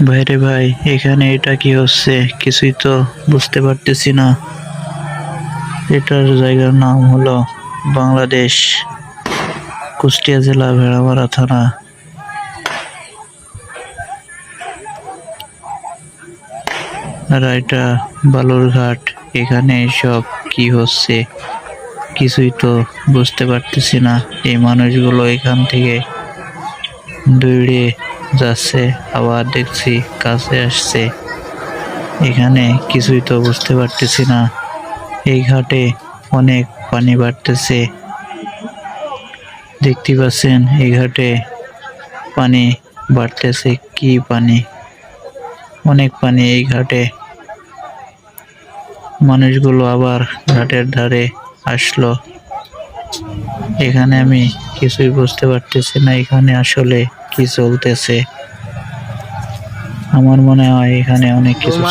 ভাইরে ভাই, এখানে এটা কি হচ্ছে কিছুই তো বুঝতে পারতেছি না। এটার জায়গার নাম হলো বাংলাদেশ, কুষ্টিয়া জেলা, ভেড়ামারা থানা। আর এটা বালুরঘাট। এখানে সব কি হচ্ছে কিছুই তো বুঝতে পারতেছি না। এই মানুষগুলো এখান থেকে দৌড়ে যাচ্ছে, আবার দেখছি কাছে আসছে। এখানে কিছুই তো বুঝতে পারতেছি না। এই ঘাটে অনেক পানি বাড়তেছে, দেখতে পাচ্ছেন এই ঘাটে পানি বাড়তেছে। কি পানি, অনেক পানি এই ঘাটে। মানুষগুলো আবার ঘাটের ধারে আসলো। এখানে আমি কিছুই বুঝতে পারতেছি না এখানে আসলে কি চলতেছে। আমার মনে হয় এখানে অনেক কিছু